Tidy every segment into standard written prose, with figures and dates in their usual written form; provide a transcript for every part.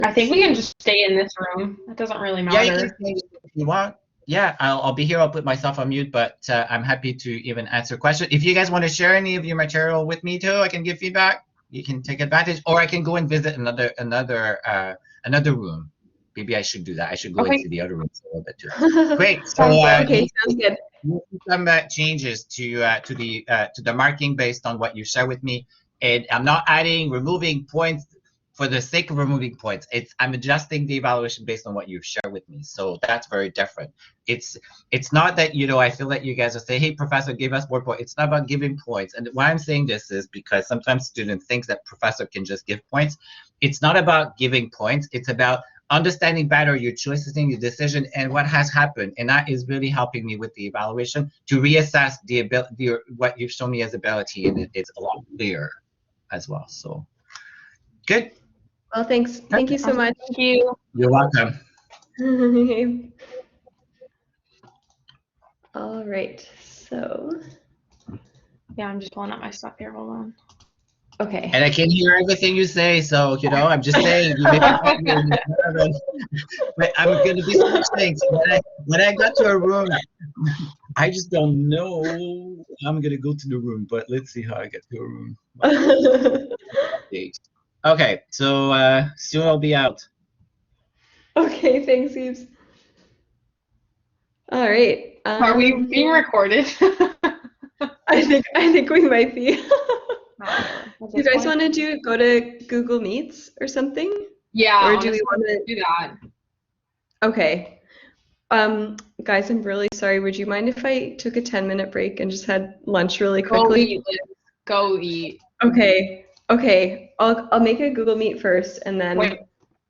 I think we can just stay in this room. It doesn't really Yeah, you can matter. say if you want. Yeah, I'll be here. I'll put myself on mute, but I'm happy to even answer questions. If you guys want to share any of your material with me too, I can give feedback. You can take advantage, or I can go and visit another room. Maybe I should do that. I should go Okay. into the other rooms a little bit too. Great. So Okay, you sounds good. see some changes to the marking based on what you share with me, and I'm not adding, removing points for the sake of removing points. I'm adjusting the evaluation based on what you've shared with me. So that's very different. It's not that, I feel that you guys are saying, hey, professor, give us more points. It's not about giving points. And why I'm saying this is because sometimes students think that professor can just give points. It's not about giving points. It's about understanding better your choices and your decision and what has happened. And that is really helping me with the evaluation to reassess the ability, what you've shown me as ability. And it's a lot clearer as well. So good. Well, thanks. Thank you so much. Thank you. You're welcome. All right. So, Yeah, I'm just pulling up my stuff here. Hold on. okay. And I can hear everything you say, so I'm just saying. You may be but I'm going to be switching. So when I got to a room, I just don't know. I'm going to go to the room, but let's see how I get to a room. Okay, so soon I'll be out. Okay, thanks, Yves. All right. Are we being recorded? I think we might be. Do You guys want to go to Google Meets or something? Yeah. Or do we want to do that? Okay. Guys, I'm really sorry. Would you mind if I took a 10-minute break and just had lunch really quickly? Go eat, Liz. Go eat. Okay. Okay. I'll make a Google Meet first and then. Wait.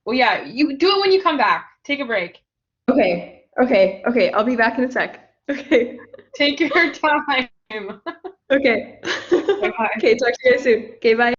Well, yeah. You do it when you come back. Take a break. Okay. Okay. Okay. I'll be back in a sec. Okay. Take your time. Okay. Bye. Okay. Talk to you guys soon. Okay. Bye.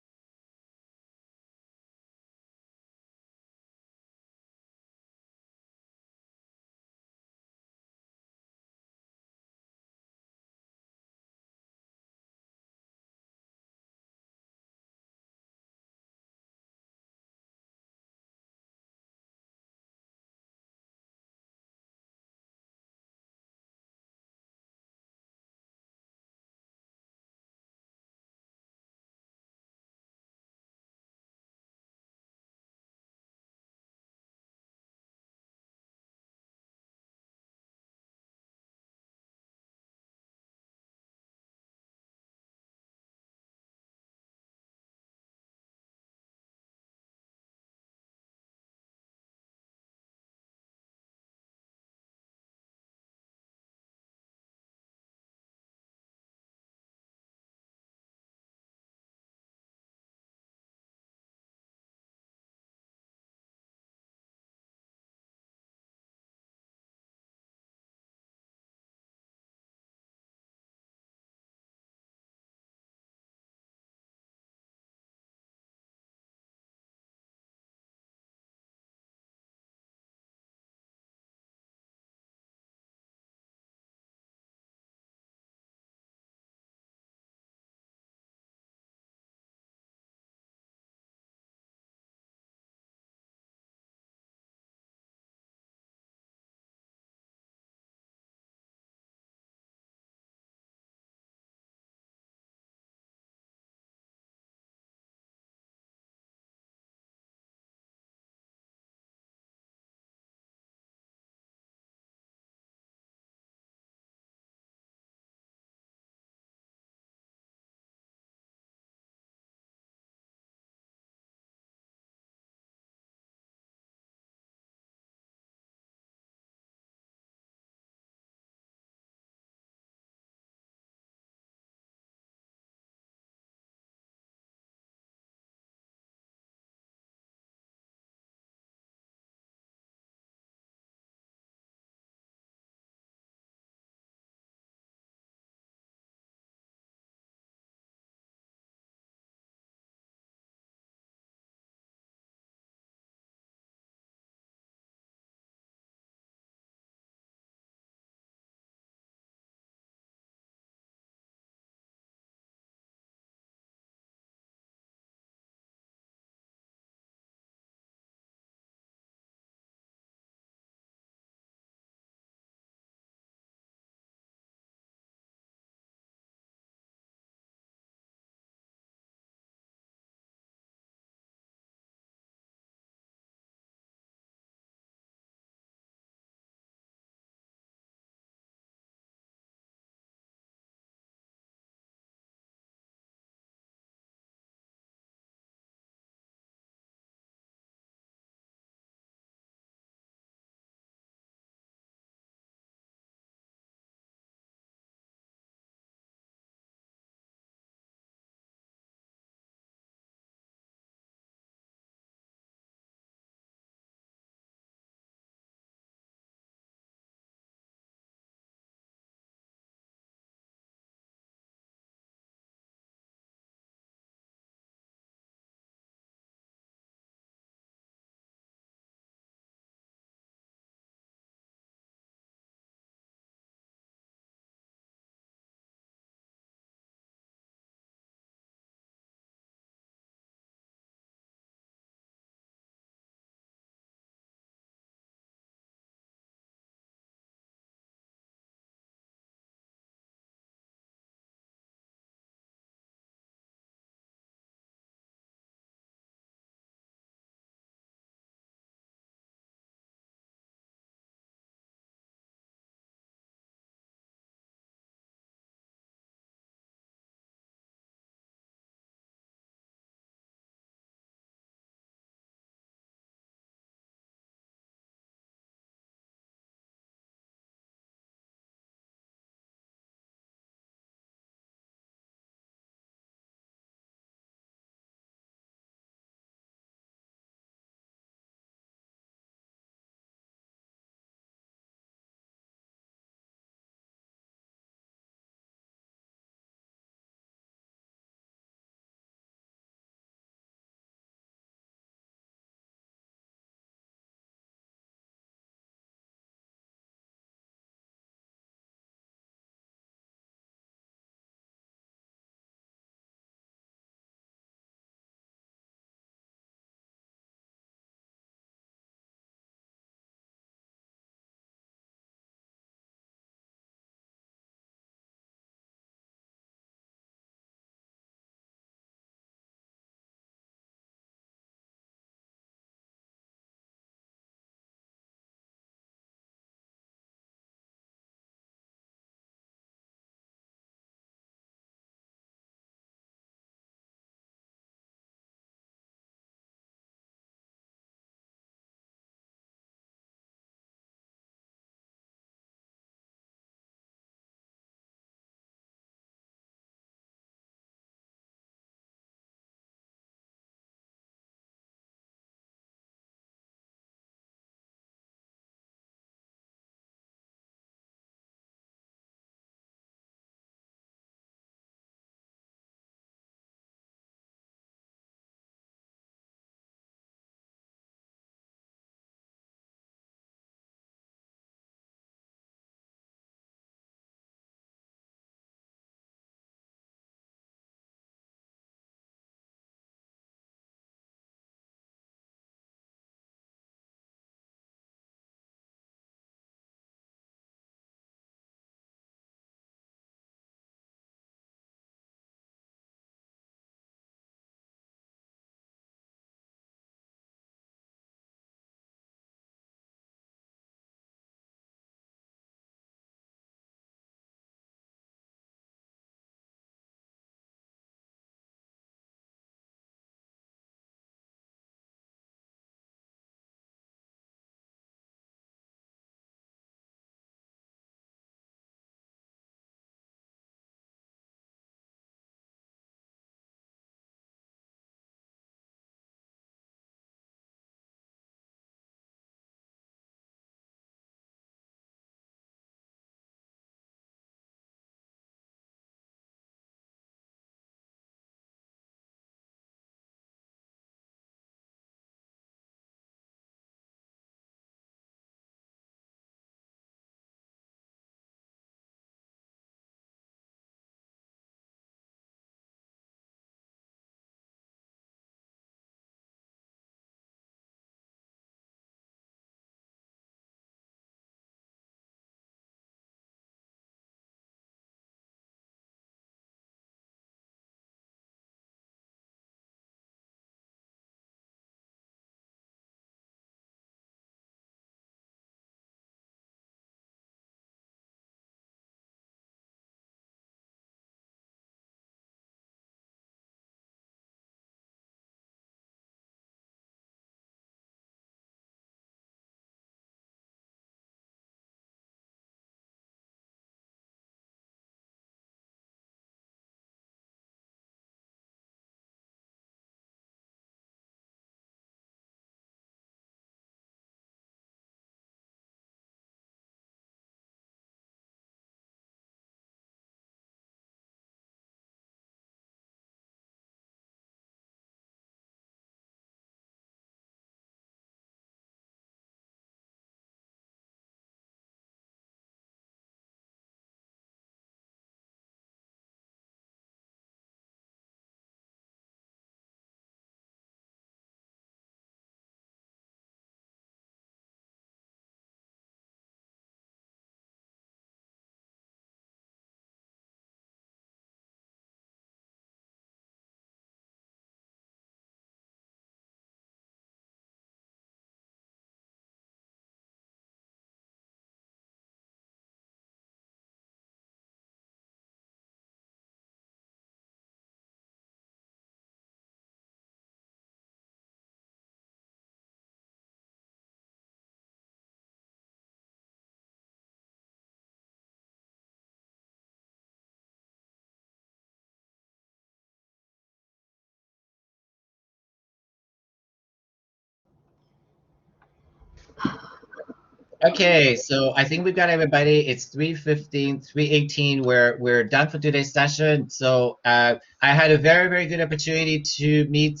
Okay, so I think we've got everybody. It's 3:15, 3:18. We're done for today's session. So I had a very, very good opportunity to meet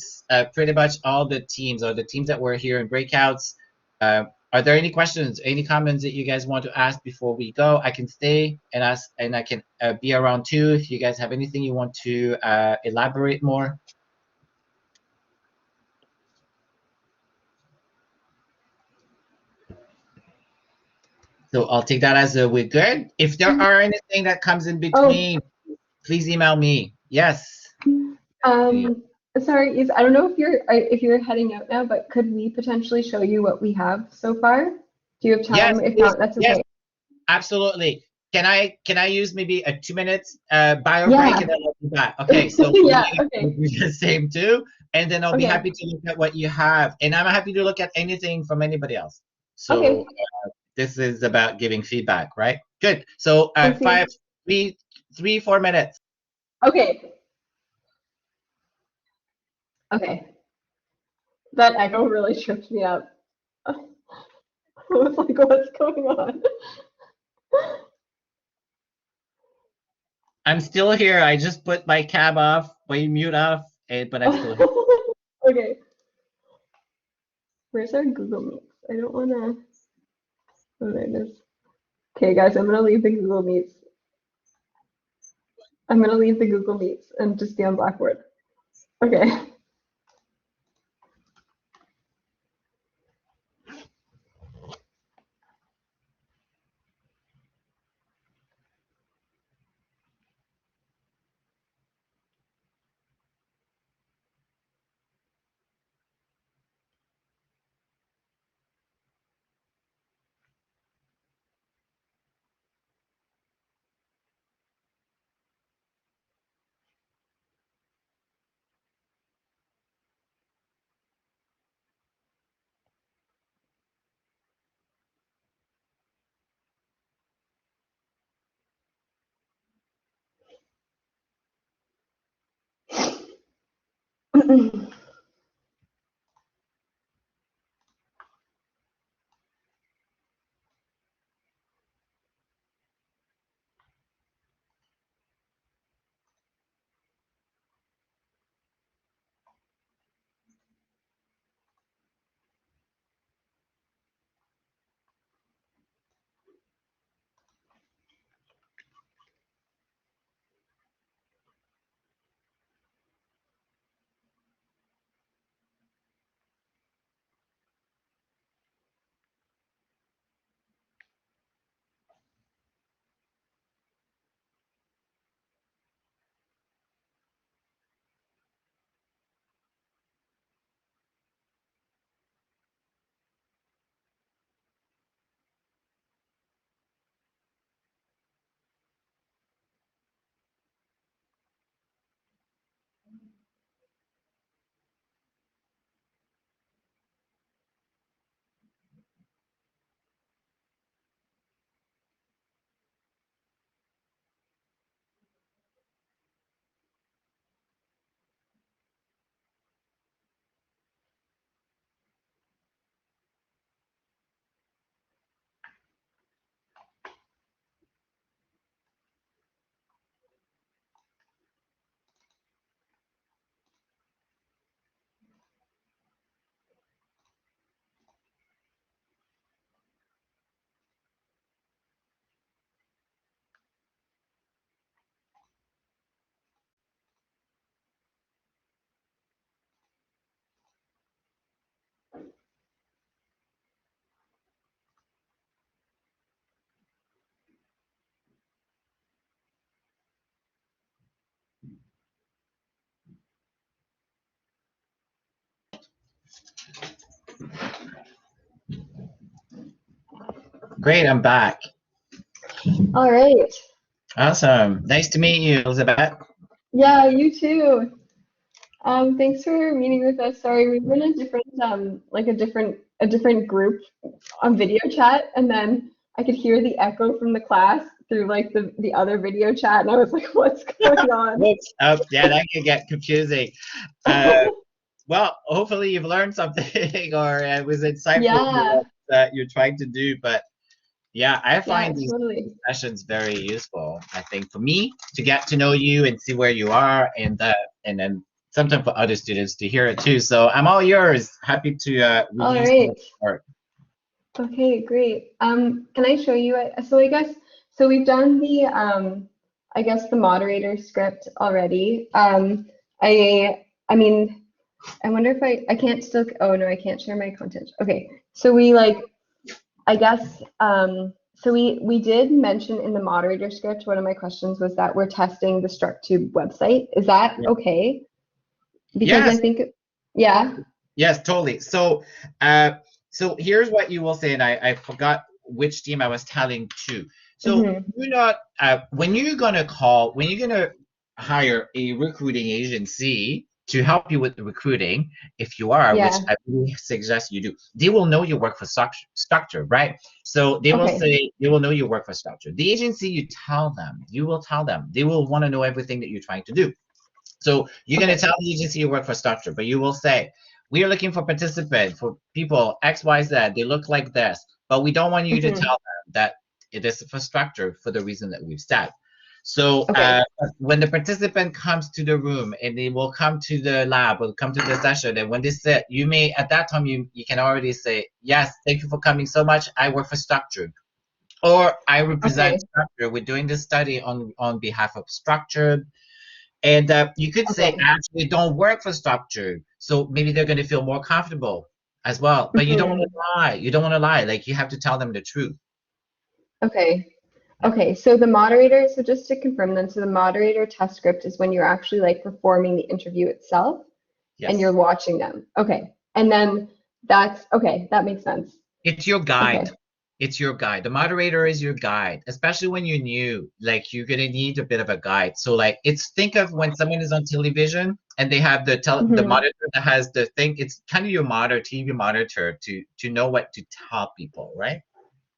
pretty much all the teams or the teams that were here in breakouts. Are there any questions, any comments that you guys want to ask before we go? I can stay and ask, and I can be around too if you guys have anything you want to elaborate more. So I'll take that as a we're good. If there are anything that comes in between, please email me. Yes. Um, sorry, Yves, I don't know if you're heading out now, but could we potentially show you what we have so far? Do you have time? Yes, If please. not, that's Yes, okay. absolutely. Can I use maybe a 2 minutes bio break Yeah. and then I'll be back? Okay, so Yeah, okay. we'll do the same too, and then I'll be Okay. happy to look at what you have, and I'm happy to look at anything from anybody else. So Okay. this is about giving feedback, right? Good. So Okay. 4 minutes. Okay. Okay. That echo really tripped me up. I was like, what's going on? I'm still here. I just put my cab off, my mute off, but I'm still here. Okay. Where's our Google Meets? I don't wanna. Oh, there it is. Okay, guys, I'm gonna leave the Google Meets. I'm gonna leave the Google Meets and just be on Blackboard. Okay. Great, I'm back. All right. Awesome. Nice to meet you, Elizabeth. Yeah, you too. Thanks for meeting with us. Sorry, we were in a different a different group on video chat, and then I could hear the echo from the class through like the other video chat, and I was like, what's going on? Whoops. Oh, yeah, that can get confusing. Well, hopefully you've learned something or it was insightful Yeah. that you're trying to do. But Yeah, I Yeah, find these totally. sessions very useful. I think for me to get to know you and see where you are, and then sometimes for other students to hear it too. So I'm all yours. Happy to All review some of right. the work. Okay, great. Can I show you? So I guess so. We've done the I guess the moderator script already. I mean, I wonder if I can't still. Oh no, I can't share my content. Okay, so we like I guess so we did mention in the moderator script. One of my questions was that we're testing the StructTube website. Is that Yeah. okay? Because I Yes, think yeah. yes, totally. So here's what you will say, and I forgot which team I was telling to. So Hmm. you're not when you're gonna hire a recruiting agency to help you with the recruiting, if you are, which Yeah. I really suggest you do, they will know you work for structure, right? So they will Okay. say they will know you work for structure. The agency, you will tell them, they will want to know everything that you're trying to do. So you're going to Okay. tell the agency you work for structure, but you will say, we are looking for participants, for people X, Y, Z. They look like this, but we don't want you to Hmm. tell them that it is for structure for the reason that we've said. So Okay. when the participant comes to the room and they will come to the lab or come to the session, and when they sit, you may at that time you can already say, yes, thank you for coming so much. I work for structure, or I represent Okay. structure. We're doing this study on behalf of structure, and you could say, Okay. actually, don't work for structure. So maybe they're going to feel more comfortable as well. But you don't want Hmm. to lie. You don't want to lie. Like you have to tell them the truth. Okay. Yeah. Okay. So the moderator, so just to confirm then, so the moderator test script is when you're actually like performing the interview itself and you're Yes. watching them. Okay. And then that's okay. That makes sense. It's your guide. Okay. It's your guide. The moderator is your guide, especially when you're new. Like you're gonna need a bit of a guide. So like it's think of when someone is on television and they have the Hmm. monitor that has the thing. It's kind of your monitor, TV monitor to know what to tell people, right?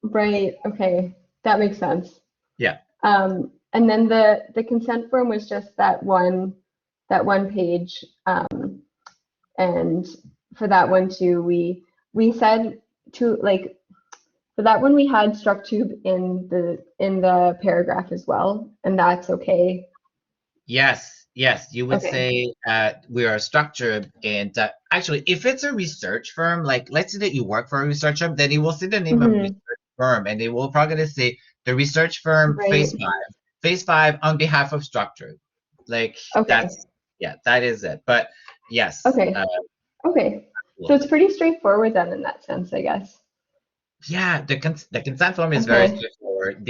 Right. Okay. That makes sense. Yeah. And then the consent form was just that one page. And for that one too, we said to like for that one we had StructTube in the paragraph as well, and that's okay. Yes, yes, you would Okay. say we are structured, and actually, if it's a research firm, like let's say that you work for a research firm, then you will see the name of Hmm. research firm, and they will probably say the research firm Right. phase five on behalf of structured. Like Okay. that's yeah, that is it. But yes, Okay. Okay. So it's absolutely. pretty straightforward then in that sense, I guess. Yeah, the consent form is very Okay. straightforward.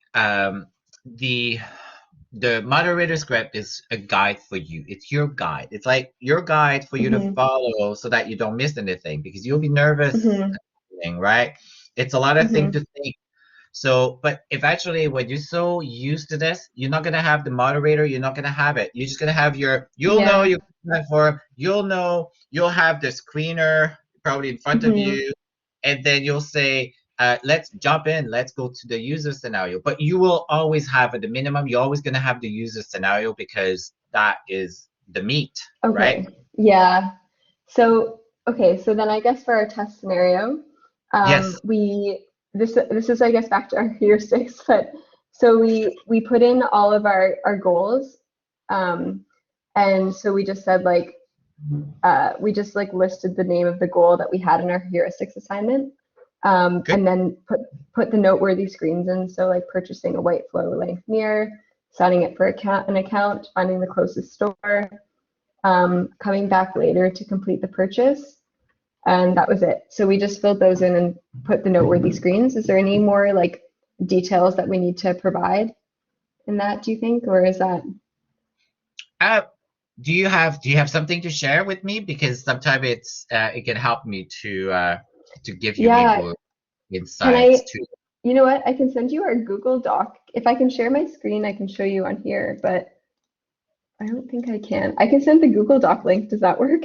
Um the the moderator script is a guide for you. It's your guide. It's like your guide for you to Hmm. follow so that you don't miss anything because you'll be nervous, Hmm. right? It's a lot of things Hmm. to think. So, but eventually, when you're so used to this, you're not gonna have the moderator. You're not gonna have it. You're just gonna have your. You'll know Yeah. your platform. You'll know. You'll have the screener probably in front of Hmm. you, and then you'll say, "Let's jump in. Let's go to the user scenario." But you will always have at the minimum. You're always gonna have the user scenario because that is the meat, right? Okay. Yeah. So, okay, so then I guess for our test scenario, Yes. we this is I guess back to our heuristics, but so we put in all of our goals, um, and so we just said like we just like listed the name of the goal that we had in our heuristics assignment, Good. and then put the noteworthy screens in. So like purchasing a white flow length mirror, signing up for an account, finding the closest store, coming back later to complete the purchase. And that was it. So we just filled those in and put the noteworthy screens. Is there any more like details that we need to provide in that, do you think? Or is that Uh, do you have something to share with me? Because sometimes it can help me to give you maybe yeah, more can insights I too. you know what? I can send you our Google Doc. If I can share my screen, I can show you on here, but I don't think I can. I can send the Google Doc link. Does that work?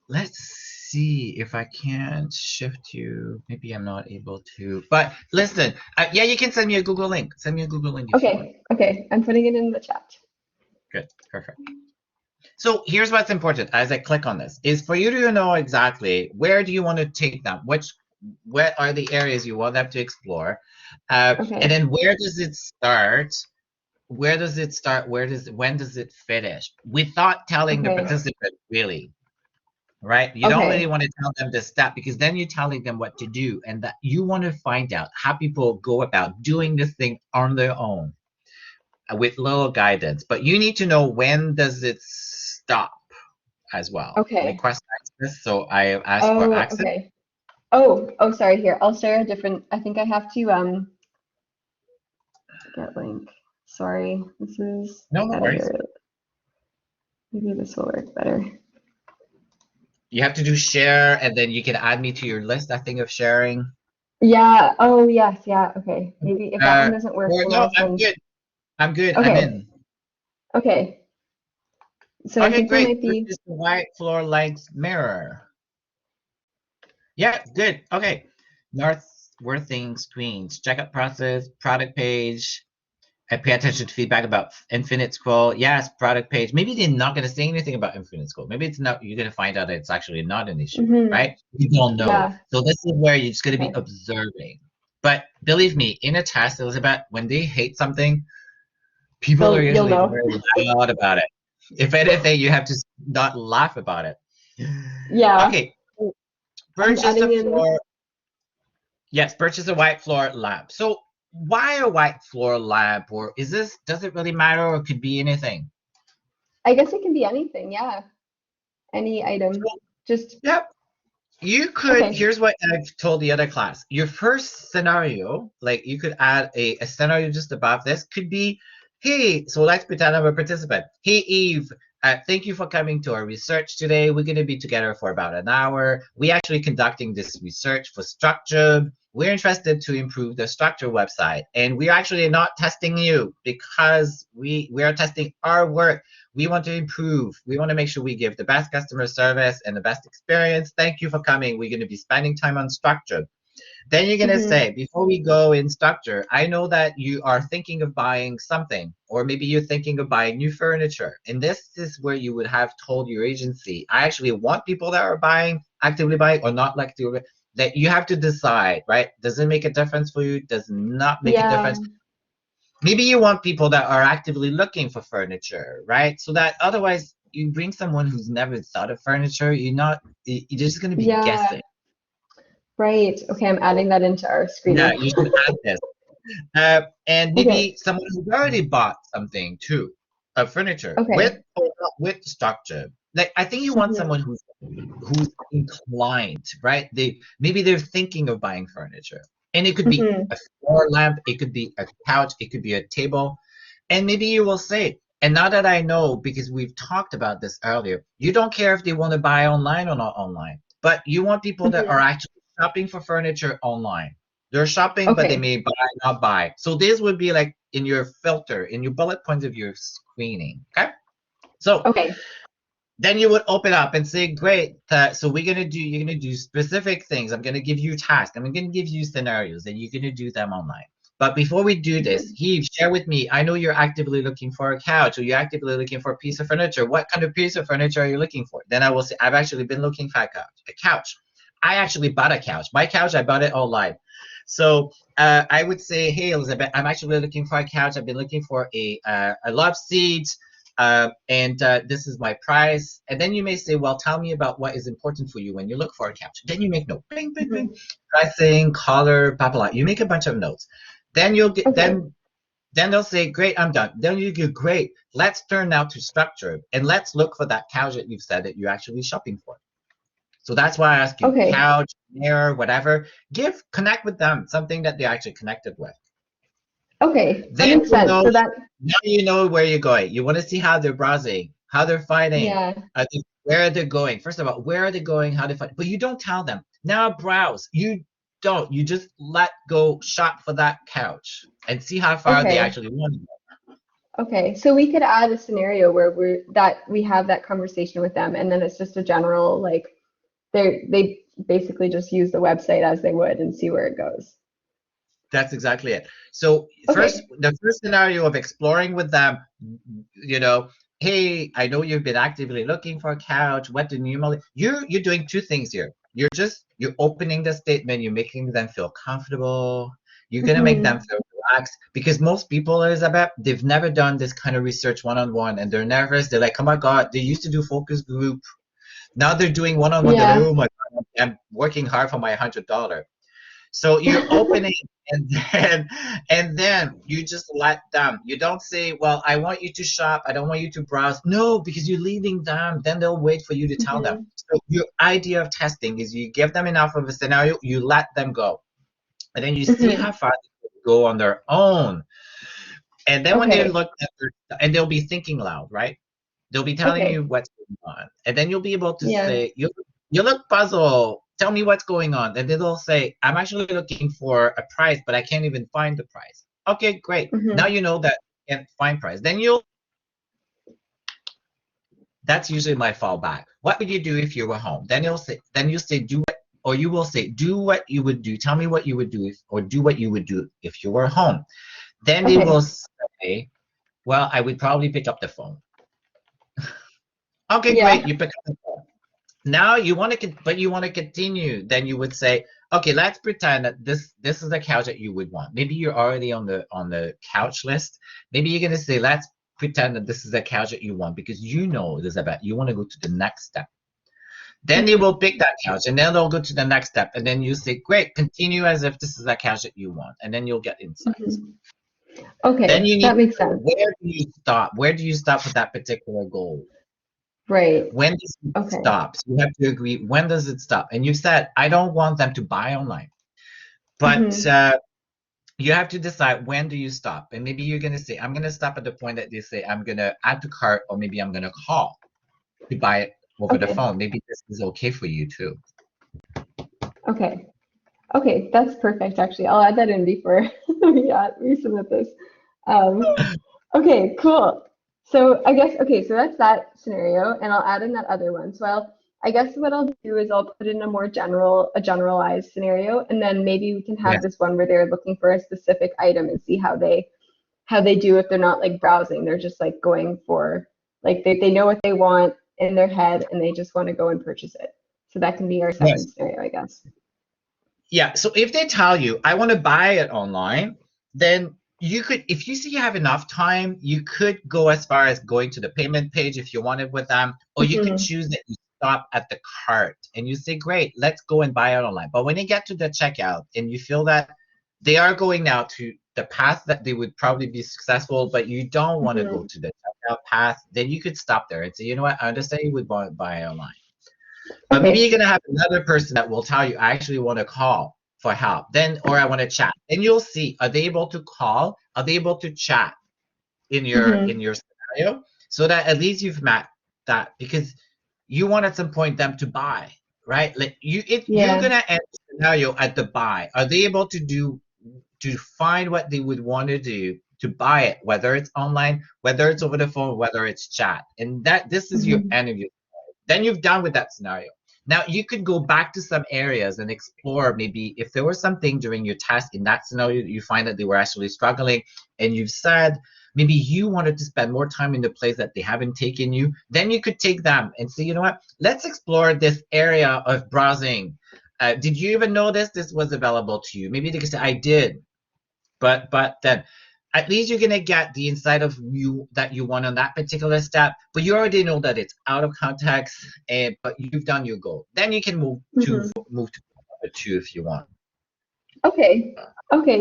Let's see if I can shift you. Maybe I'm not able to. But listen, yeah, you can send me a Google link. Send me a Google link if you want. Okay, okay. I'm putting it in the chat. Good, perfect. So here's what's important as I click on this is for you to know exactly where do you want to take them, what are the areas you want them to explore, Okay. and then where does it start? Where does it start? When does it finish? Without telling the Okay. participant really, right? You don't really Okay. want to tell them the step because then you're telling them what to do, and that you want to find out how people go about doing this thing on their own with little guidance. But you need to know when does it stop as well. Okay. Request access. So I ask for Oh, access. okay. Oh, sorry. Here, I'll share a different. I think I have to get link. Sorry, this is No, no worries. editor. Maybe this will work better. You have to do share, and then you can add me to your list, I think, of sharing. Yeah. Oh, yes. Yeah. Okay. Maybe if that one doesn't work, Or then no, I'll I'm send. good. I'm good. I'm Okay. in. Okay. So I Okay, think we great. might be. Purchase the white floor length mirror. Yeah, good. Okay. Northworthing screens. Checkout process, product page. I pay attention to feedback about infinite scroll. Yes, product page. Maybe they're not going to say anything about infinite scroll. Maybe it's not. You're going to find out that it's actually not an issue, Mhm. right? You don't know. Yeah. So this is where you're just going to be Okay. observing. But believe me, in a test, Elizabeth, when they hate something, people are You'll usually know. very loud about it. If anything, you have to not laugh about it. Yeah. Okay, I'm purchase a adding in. floor. Yes, purchase a white floor lamp. So why a white floor lamp, or does it really matter, or it could be anything? I guess it can be anything. Yeah. Any item. So, Just yep. You could, okay. here's what I've told the other class. Your first scenario, like you could add a scenario just above this, could be, hey, so let's pretend I'm a participant. Hey, Eve, thank you for coming to our research today. We're going to be together for about an hour. We're actually conducting this research for structure. We're interested to improve the structure website. And we're actually not testing you because we are testing our work. We want to improve. We want to make sure we give the best customer service and the best experience. Thank you for coming. We're going to be spending time on structure. Then you're going to Mhm. say, before we go in structure, I know that you are thinking of buying something, or maybe you're thinking of buying new furniture. And this is where you would have told your agency, I actually want people that are buying, actively buying, or not like to, that you have to decide, right? Does it make a difference for you? Does not make a Yeah. difference? Maybe you want people that are actively looking for furniture, right? So that otherwise you bring someone who's never thought of furniture, you're just going to be Yeah. guessing. Right. Okay. I'm adding that into our Yeah, screening. you should add this. And Okay. maybe someone who's already bought something too, of furniture with Okay. or not with structure. Like I think you want Mhm. someone who's inclined, right? Maybe they're thinking of buying furniture, and it could be Mhm. a floor lamp, it could be a couch, it could be a table, and maybe you will say. And now that I know, because we've talked about this earlier, you don't care if they want to buy online or not online, but you want people that are Mhm. actually shopping for furniture online. They're shopping, but they Okay. may buy, not buy. So this would be like in your filter, in your bullet points of your screening. Okay. So Okay. then you would open up and say, great. So you're gonna do specific things. I'm gonna give you tasks. I'm gonna give you scenarios, and you're gonna do them online. But before we do this, Mhm. Heath, share with me. I know you're actively looking for a couch, or you're actively looking for a piece of furniture. What kind of piece of furniture are you looking for? Then I will say, I've actually been looking for a couch. A couch. I actually bought a couch. My couch, I bought it online. So I would say, hey, Elizabeth, I'm actually looking for a couch. I've been looking for a love seat, and this is my price. And then you may say, well, tell me about what is important for you when you look for a couch. Then you make note, bing, bing, bing, Mhm. pricing, color, blah, blah, blah. You make a bunch of notes. Then you'll get, Okay. then they'll say, great, I'm done. Then you go, great, let's turn now to structure and let's look for that couch that you've said that you're actually shopping for. So that's why I ask you, Okay. couch, mirror, whatever, connect with them, something that they're actually connected with. Okay. That Then makes you sense. know, So that now you know where you're going. You want to see how they're browsing, how they're finding, yeah. where they're going. First of all, where are they going, how they find, but you don't tell them. Now browse. You don't. You just let go shop for that couch and see how far they Okay. actually want to go. Okay. So we could add a scenario where we have that conversation with them, and then it's just a general like they basically just use the website as they would and see where it goes. That's exactly it. So Okay. the first scenario of exploring with them, you know, hey, I know you've been actively looking for a couch. What do you normally? You're doing two things here. You're just You're opening the statement, you're making them feel comfortable. You're gonna make them feel relaxed because most people, Elizabeth, they've never done this kind of research one-on-one and they're nervous. They're like, oh my God, they used to do focus group. Now they're doing one-on-one. They're like, Yeah. oh my God, I'm working hard for my $100. So you're opening and then you just let them. You don't say, well, I want you to shop. I don't want you to browse. No, because you're leading them. Then they'll wait for you to tell them. So your idea of testing is you give them enough of a scenario, you let them go. And then you see how far they can go on their own. And then when they Okay. look at and they'll be thinking loud, right? They'll be telling Okay. you what's going on. And then you'll be able to Yeah. say, you look puzzled. Tell me what's going on. And then they'll say, I'm actually looking for a price, but I can't even find the price. Okay, great. Now you know that you can't find price. Then that's usually my fallback. What would you do if you were home? Then you'll say, do what, or you will say, do what you would do. Tell me what you would do or do what you would do if you were home. Then they will say, well, I would probably pick up the phone. Okay, Yeah. great. You pick up the phone. Now you want to, but you want to continue. Then you would say, okay, let's pretend that this is the couch that you would want. Maybe you're already on the couch list. Maybe you're gonna say, let's pretend that this is the couch that you want because you know, Elizabeth, you want to go to the next step. Then they will pick that couch, and then they'll go to the next step, and then you say, great, continue as if this is the couch that you want, and then you'll get insights. Okay, Then you need that makes to know, sense. where do you stop? Where do you stop with that particular goal? Right. When does it stop? So you have to agree, when does it stop? And you said, I don't want them to buy online. But you have to decide, when do you stop? And maybe you're going to say, I'm going to stop at the point that they say, I'm going to add to cart, or maybe I'm going to call to buy it over the phone. Maybe this is okay for you too. Okay. Okay, that's perfect, actually. I'll add that in before we submit this. Okay, cool. So I guess, okay, so that's that scenario, and I'll add in that other one. So I guess what I'll do is I'll put in a generalized scenario, and then maybe we can have this one where they're looking for a specific item and see how they do if they're not like browsing. They're just like going for, like they know what they want in their head and they just want to go and purchase it. So that can be our second scenario, I guess. Yeah, so if they tell you, I want to buy it online, then you could, if you see you have enough time, you could go as far as going to the payment page if you wanted with them, or you could choose that you stop at the cart and you say, great, let's go and buy it online. But when you get to the checkout and you feel that they are going now to the path that they would probably be successful, but you don't want to go to the checkout path, then you could stop there and say, you know what, I understand you would want to buy it online. But maybe you're gonna have another person that will tell you, I actually want to call for help. Then, or I want to chat. Then you'll see, are they able to call? Are they able to chat in your scenario? So that at least you've mapped that, because you want at some point them to buy, right? Like you're gonna end the scenario at the buy. Are they able to find what they would want to do to buy it, whether it's online, whether it's over the phone, whether it's chat? And this is your end of your scenario. Then you've done with that scenario. Now you could go back to some areas and explore, maybe if there was something during your test in that scenario that you find that they were actually struggling, and you've said maybe you wanted to spend more time in the place that they haven't taken you, then you could take them and say, you know what, let's explore this area of browsing. Did you even know this was available to you? Maybe they could say, I did, but then at least you're gonna get the insight of you that you want on that particular step, but you already know that it's out of context, but you've done your goal. Then you can move to number 2 if you want. Okay,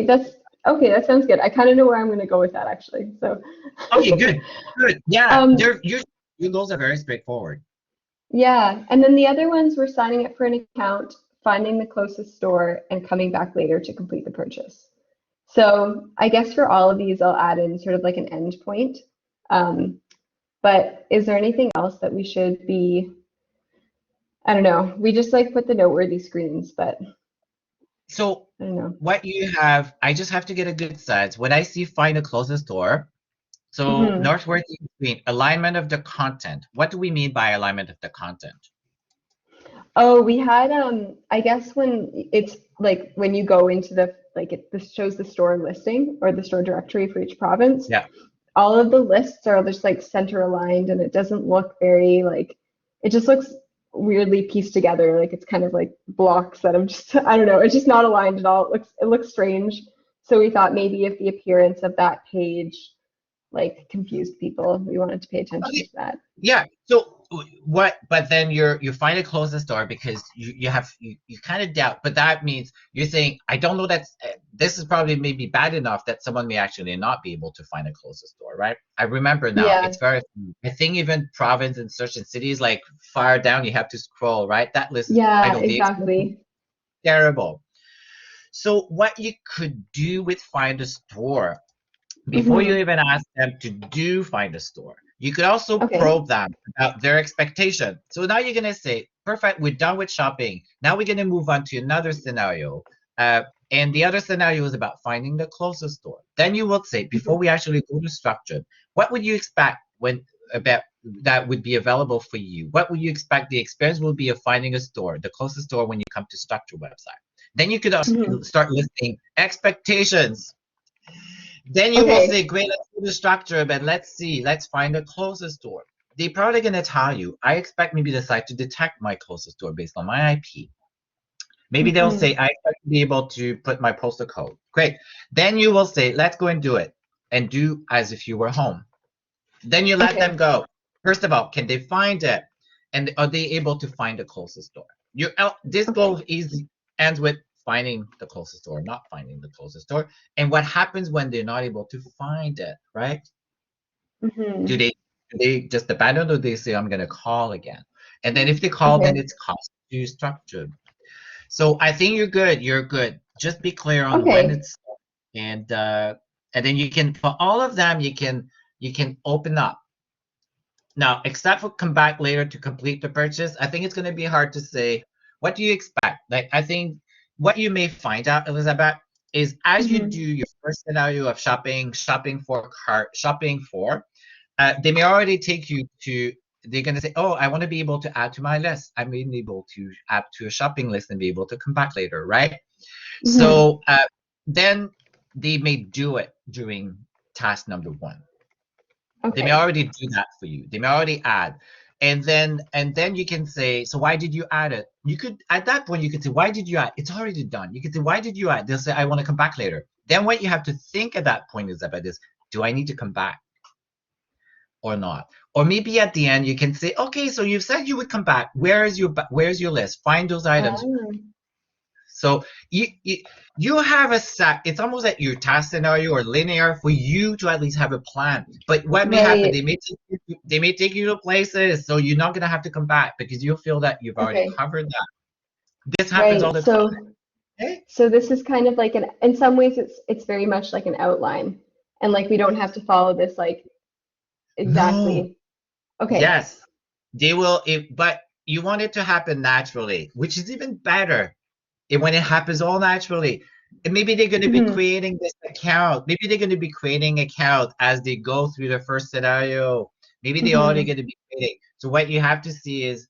that sounds good. I kind of know where I'm going to go with that, actually. So. Okay, good. Yeah, your goals are very straightforward. Yeah, and then the other ones were signing up for an account, finding the closest store, and coming back later to complete the purchase. So I guess for all of these, I'll add in sort of like an end point. But is there anything else that we should be? I don't know. We just like put the noteworthy screens, but. So I don't know. what you have, I just have to get a good sense. When I see find the closest store, so northward screen, alignment of the content. What do we mean by alignment of the content? Oh, we had I guess when it's like when you go into this shows the store listing or the store directory for each province. Yeah. All of the lists are just like center aligned, and it doesn't look very like, it just looks weirdly pieced together. Like it's kind of like blocks that have just, I don't know, it's just not aligned at all. It looks strange. So we thought maybe if the appearance of that page like confused people, we wanted to pay attention to that. Yeah. So what? But then you find a closest store because you kind of doubt. But that means you're saying I don't know that this is probably maybe bad enough that someone may actually not be able to find a closest store, right? I remember now. Yeah. It's very. I think even province and certain cities like far down you have to scroll, right? That list. Yeah, exactly. Terrible. So what you could do with Find a Store before you even ask them to do Find a Store, you could also probe them about their expectation. So now you're going to say, perfect, we're done with shopping. Now we're going to move on to another scenario. And the other scenario is about finding the closest store. Then you will say, before we actually go to structured, what would you expect when about that would be available for you? What would you expect the experience will be of finding a store, the closest store when you come to structured website? Then you could also start listing expectations. Then you will say, great, let's do the structure, but let's see, let's find the closest store. They're probably going to tell you, I expect maybe the site to detect my closest store based on my IP. Maybe they'll say, I expect to be able to put my postal code. Great. Then you will say, let's go and do it and do as if you were home. Then you let them go. First of all, can they find it? And are they able to find the closest store? This goal ends with finding the closest store, not finding the closest store. And what happens when they're not able to find it, right? Do they just abandon, or they say, I'm going to call again? And then if they call, then it's cost to structured. So I think you're good. You're good. Just be clear on when it's, and then you can, for all of them, you can open up. Now, except for come back later to complete the purchase, I think it's going to be hard to say, what do you expect? Like, I think what you may find out, Elizabeth, is as you do your first scenario of shopping for, they may already take you to, they're going to say, oh, I want to be able to add to my list. I'm able to add to a shopping list and be able to come back later, right? So then they may do it during task number 1. They may already do that for you. They may already add. And then you can say, so why did you add it? You could, at that point, you could say, why did you add? It's already done. You could say, why did you add? They'll say, I want to come back later. Then what you have to think at that point is about this, do I need to come back or not? Or maybe at the end, you can say, okay, so you've said you would come back. Where's your list? Find those items. So you have a set. It's almost like your task scenario or linear for you to at least have a plan. But what may happen? They may take you to places, so you're not gonna have to come back because you'll feel that you've already covered that. This happens all the time. So this is kind of like in some ways it's very much like an outline, and like we don't have to follow this like exactly. No. Yes, they will. But you want it to happen naturally, which is even better. And when it happens all naturally, and maybe they're going to be creating this account. Maybe they're going to be creating account as they go through the first scenario. Maybe they're already going to be creating. So what you have to see is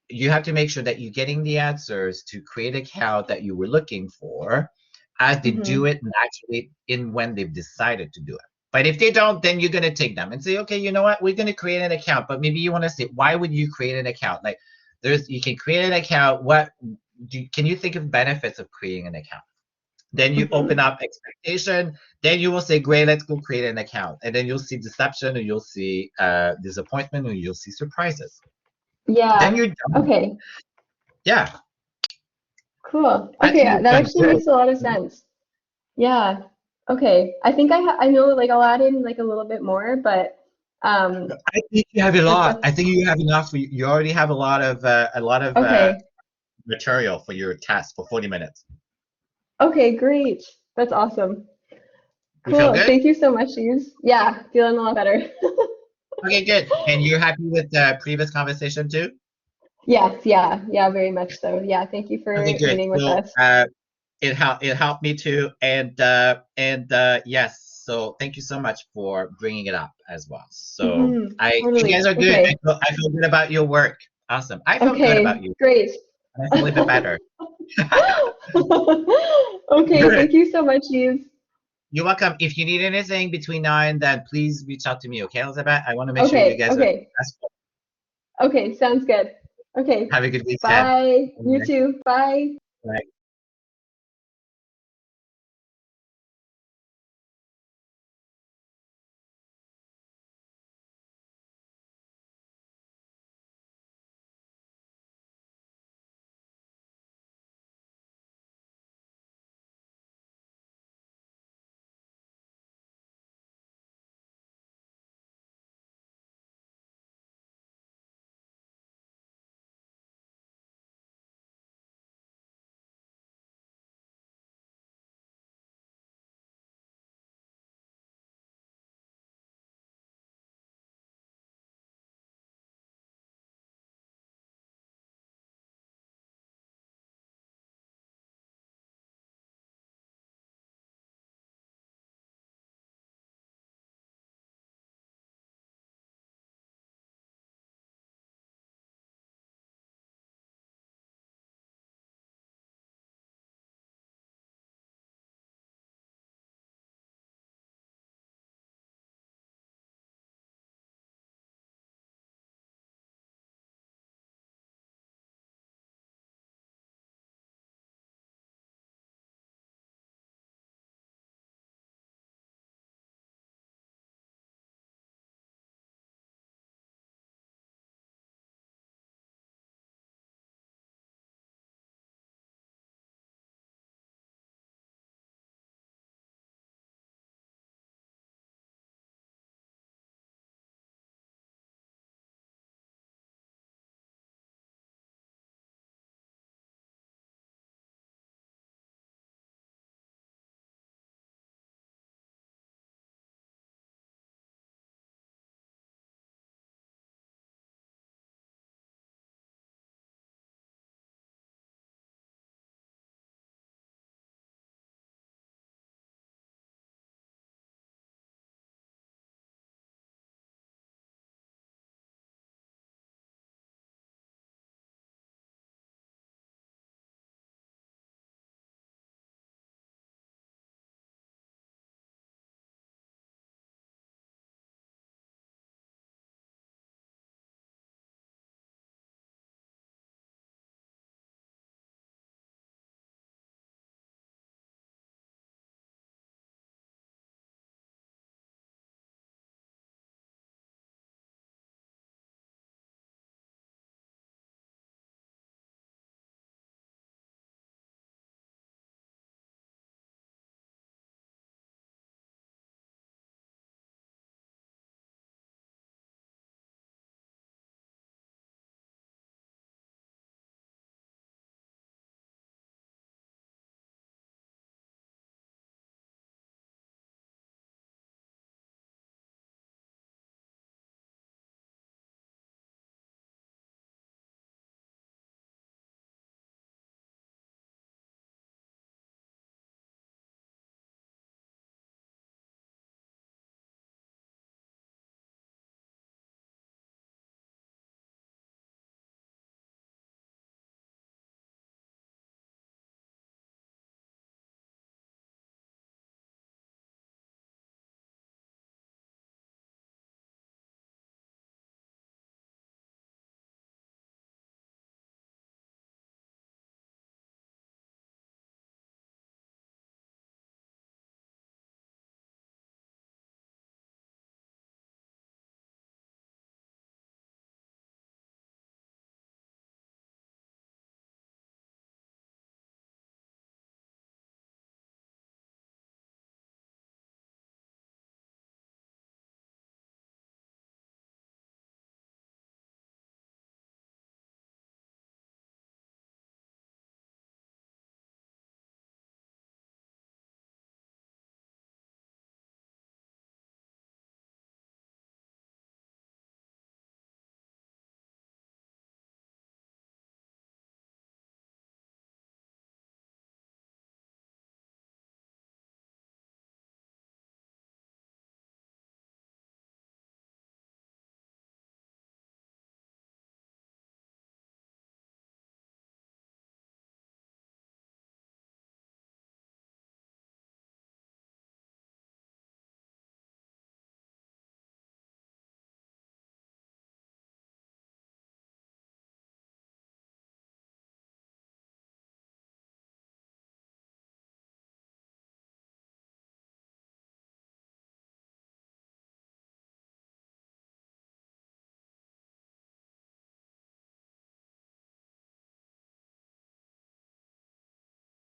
you have to make sure that you're getting the answers to create account that you were looking for as they do it naturally in when they've decided to do it. But if they don't, then you're going to take them and say, okay, you know what? We're going to create an account. But maybe you want to say, why would you create an account? Like you can create an account. Can you think of benefits of creating an account? Then you open up expectation. Then you will say, great, let's go create an account. And then you'll see deception, or you'll see disappointment, or you'll see surprises. Yeah. Then you're done. Okay. Yeah. Cool. Okay, that actually makes a lot of sense. Yeah. Okay. I think I know, like I'll add in like a little bit more, but I think you have a lot. I think you have enough. You already have a lot of material for your test for 40 minutes. Okay, great. That's awesome. You feel Cool. good? Thank you so much, Yves. Yeah, feeling a lot better. Okay, good. And you're happy with the previous conversation too? Yes, yeah, very much so. Yeah, thank you for meeting with us. It helped me too, and yes. So thank you so much for bringing it up as well. So you guys are good. Okay. I feel good about your work. Awesome. I feel good about you. Great. I feel even better. Okay, thank you so much, Yves. You're welcome. If you need anything between now and then, please reach out to me, okay, Elizabeth? I want to make sure you guys are successful. Okay, sounds good. Okay. Have a good weekend. Bye. You Bye. too. Bye. Bye.